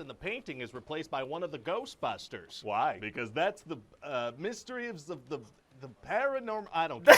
in the painting is replaced by one of the Ghostbusters. Why? Because that's the mysteries of the paranormal. I don't care.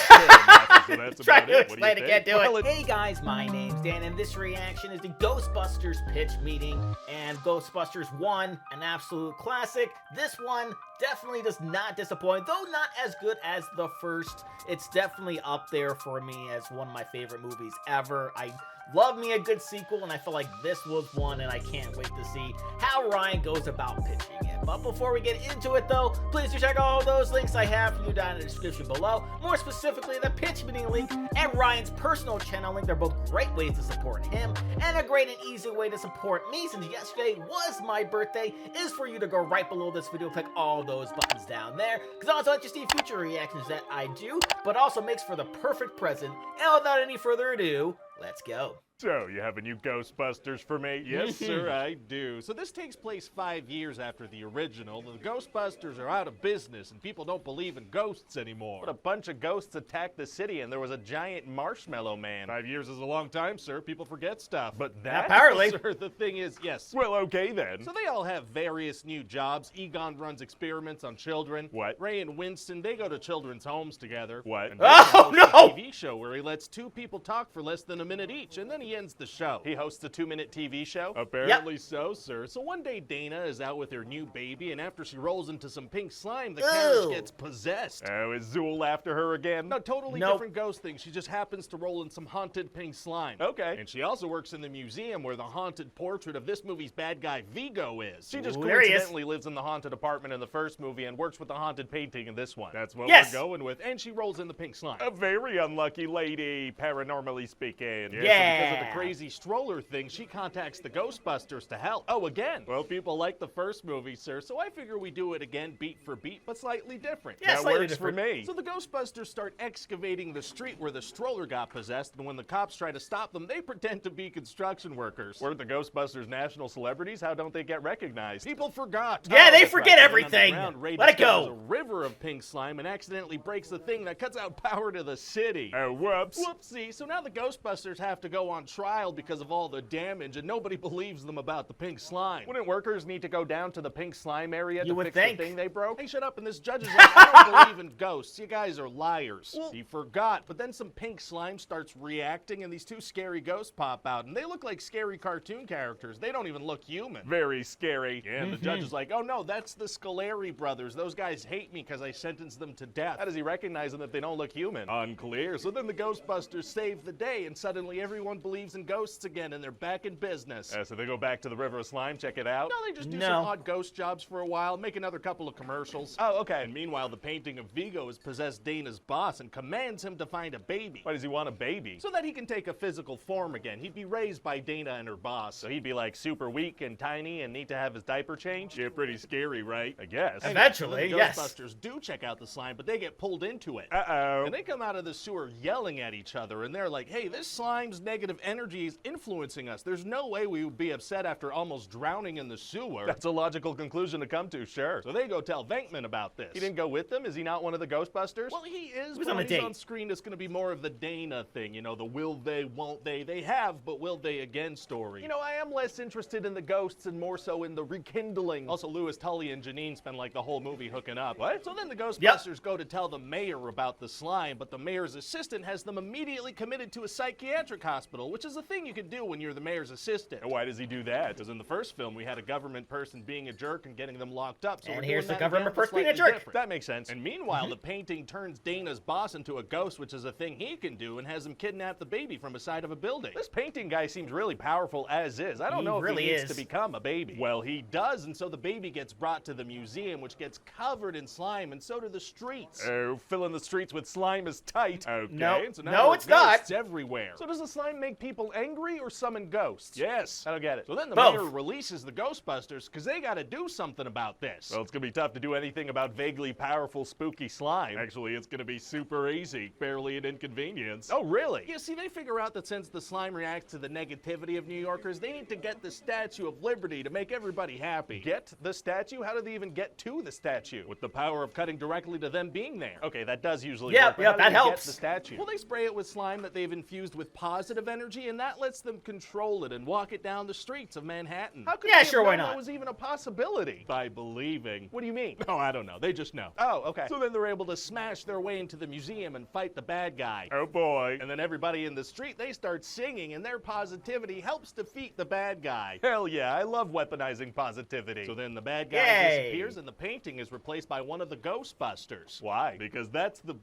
So that's Try about to it. What do you explain it, can't think? do it. Hey guys, my name's Dan, and this reaction is the Ghostbusters pitch meeting, and Ghostbusters 1, an absolute classic. This one definitely does not disappoint, though not as good as the first. It's definitely up there for me as one of my favorite movies ever. I love me a good sequel, and I feel like this was one, and I can't wait to see how Ryan goes about pitching it. But before we get into it, though, please do check all those links I have for you down in the description below. More specifically, the pitch meeting link and Ryan's personal channel link. They're both great ways to support him, and a great and easy way to support me, since yesterday was my birthday, is for you to go right below this video, click all those buttons down there, because also lets you see future reactions that I do, but also makes for the perfect present. And without any further ado, let's go. So, you have a new Ghostbusters for me? Yes, sir, I do. So this takes place 5 years after the original. The Ghostbusters are out of business, and people don't believe in ghosts anymore. But a bunch of ghosts attacked the city, and there was a giant marshmallow man. 5 years is a long time, sir. People forget stuff. But that... Apparently. Sir, the thing is, yes. Well, okay then. So they all have various new jobs. Egon runs experiments on children. What? Ray and Winston, they go to children's homes together. What? And Oh, Winston hosts no! a TV show where he lets two people talk for less than a minute each, and then he ends the show. He hosts a 2-minute TV show? Apparently so, sir. So one day Dana is out with her new baby, and after she rolls into some pink slime, the Ew. carriage gets possessed. Oh, is Zool after her again? No, totally Nope. different ghost thing. She just happens to roll in some haunted pink slime. Okay. And she also works in the museum where the haunted portrait of this movie's bad guy Vigo is. She just Ooh, there he is. coincidentally lives in the haunted apartment in the first movie and works with the haunted painting in this one. That's what Yes. we're going with. And she rolls in the pink slime. A very unlucky lady, paranormally speaking. Yeah, Yeah. so because of the crazy stroller thing, she contacts the Ghostbusters to help. Oh, again. Well, people like the first movie, sir, so I figure we do it again beat for beat, but slightly different. Yeah, That slightly works different. for me. So the Ghostbusters start excavating the street where the stroller got possessed, and when the cops try to stop them, they pretend to be construction workers. Weren't the Ghostbusters national celebrities? How don't they get recognized? People forgot. Yeah, they that's forget right. everything. And underground, Ray Let it discovers go. a river of pink slime and accidentally breaks the thing that cuts out power to the city. Oh, whoops. Whoopsie. So now the Ghostbusters have to go on trial because of all the damage, and nobody believes them about the pink slime. Wouldn't workers need to go down to the pink slime area You to would fix think. the thing they broke? Hey, shut up, and this judge is like, I don't believe in ghosts. You guys are liars. Well- He forgot, but then some pink slime starts reacting, and these two scary ghosts pop out, and they look like scary cartoon characters. They don't even look human. Very scary. Yeah, and the judge is like, oh no, that's the Scolari brothers. Those guys hate me because I sentenced them to death. How does he recognize them if they don't look human? Unclear. So then the Ghostbusters save the day, and suddenly everyone believes in ghosts again, and they're back in business. So they go back to the River of Slime, check it out? No, they just do No. some odd ghost jobs for a while, make another couple of commercials. Oh, okay. And meanwhile, the painting of Vigo has possessed Dana's boss and commands him to find a baby. Why does he want a baby? So that he can take a physical form again. He'd be raised by Dana and her boss. So he'd be like super weak and tiny and need to have his diaper changed? Yeah, pretty scary, right? I guess. Eventually, the yes. Ghostbusters do check out the slime, but they get pulled into it. Uh-oh. And they come out of the sewer yelling at each other, and they're like, hey, this slime's negative energy is influencing us. There's no way we would be upset after almost drowning in the sewer. That's a logical conclusion to come to, sure. So they go tell Venkman about this. He didn't go with them? Is he not one of the Ghostbusters? Well, he is, was but on a when he's date. on screen, it's going to be more of the Dana thing, you know, the will they, won't they. They have, but will they again story. You know, I am less interested in the ghosts and more so in the rekindling. Also, Louis Tully and Janine spend like the whole movie hooking up. What? So then the Ghostbusters go to tell the mayor about the slime, but the mayor's assistant has them immediately committed to a psychiatric hospital, which is a thing you could do when you're the mayor's assistant. And why does he do that? Because in the first film, we had a government person being a jerk and getting them locked up. So And we're here's doing the that government again, but person being a slightly jerk. different. That makes sense. And meanwhile, the painting turns Dana's boss into a ghost, which is a thing he can do, and has him kidnap the baby from the side of a building. This painting guy seems really powerful as is. I don't He know if really he needs is. to become a baby. Well, he does, and so the baby gets brought to the museum, which gets covered in slime, and so do the streets. Oh, filling the streets with slime is tight. Okay. No. And so now No, there are it's not. ghosts everywhere. So does the slime make people angry or summon ghosts? Yes. I don't get it. So then the Both. mayor releases the Ghostbusters because they got to do something about this. Well, it's gonna be tough to do anything about vaguely powerful, spooky slime. Actually, it's gonna be super easy. Barely an inconvenience. Oh, really? Yeah, see, they figure out that since the slime reacts to the negativity of New Yorkers, they need to get the Statue of Liberty to make everybody happy. Get the statue? How do they even get to the statue? With the power of cutting directly to them being there. Okay, that does usually Yeah, work. but yeah, how do that they get helps. the statue? Well, they spray it with slime that they've infused with positive energy. energy, and that lets them control it and walk it down the streets of Manhattan. How could Yeah, they have sure, why known not? that was even a possibility? By believing. What do you mean? Oh, I don't know. They just know. Oh, okay. So then they're able to smash their way into the museum and fight the bad guy. Oh boy. And then everybody in the street, they start singing, and their positivity helps defeat the bad guy. Hell yeah, I love weaponizing positivity. So then the bad guy Yay. disappears, and the painting is replaced by one of the Ghostbusters. Why? Because that's the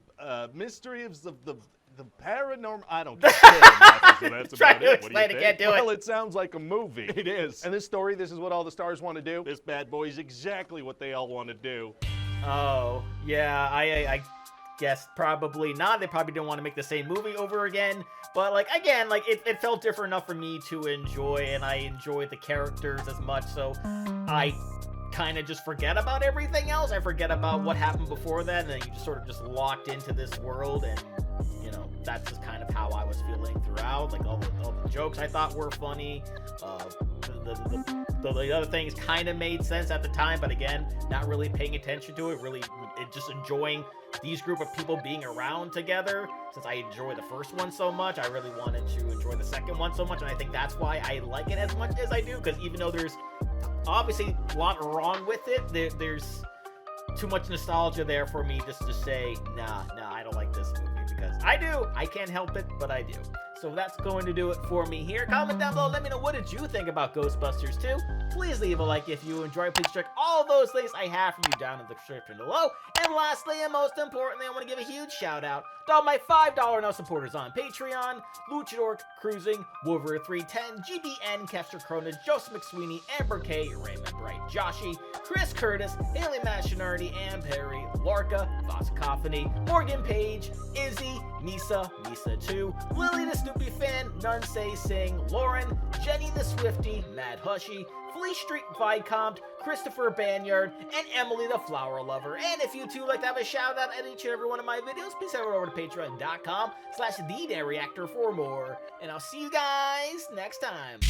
mysteries of the paranormal. I don't get it. So that's Try about to it. What do you explain it, think? can't do Well, it. it sounds like a movie. It is. And this story, this is what all the stars want to do? This bad boy is exactly what they all want to do. Oh, yeah, I guess probably not. They probably didn't want to make the same movie over again. But, like, again, like, it felt different enough for me to enjoy, and I enjoyed the characters as much, so I kind of just forget about everything else. I forget about what happened before that, and then you just sort of just locked into this world, and, you know, that's just kind of how I was feeling throughout. Like, all the jokes I thought were funny. The other things kind of made sense at the time, but again, not really paying attention to it, really just enjoying these group of people being around together. Since I enjoy the first one so much, I really wanted to enjoy the second one so much, and I think that's why I like it as much as I do, because even though there's obviously a lot wrong with it, there's too much nostalgia there for me just to say, nah, I don't like this movie, because I do. I can't help it, but I do. So that's going to do it for me here. Comment down below, let me know what did you think about Ghostbusters 2. Please leave a like if you enjoyed. Please check all those links I have for you down in the description below. And lastly, and most importantly, I want to give a huge shout out to all my $5 now supporters on Patreon: Luchador Cruising, Wolver 310, GBN, Kester Cronin, Joseph McSweeney, Amber K, Raymond Bright, Joshi, Chris Curtis, Haley Machinardi, Ann Perry, Lorca, Voskophony, Morgan Page, Izzy, Misa 2, Lily the Snoopy Fan, None Say Sing, Lauren, Jenny the Swifty, Mad Hushy, Flea Street Vicomte, Christopher Banyard, and Emily the Flower Lover. And if you too like to have a shout out at each and every one of my videos, please head over to patreon.com/TheDairyReactor for more. And I'll see you guys next time.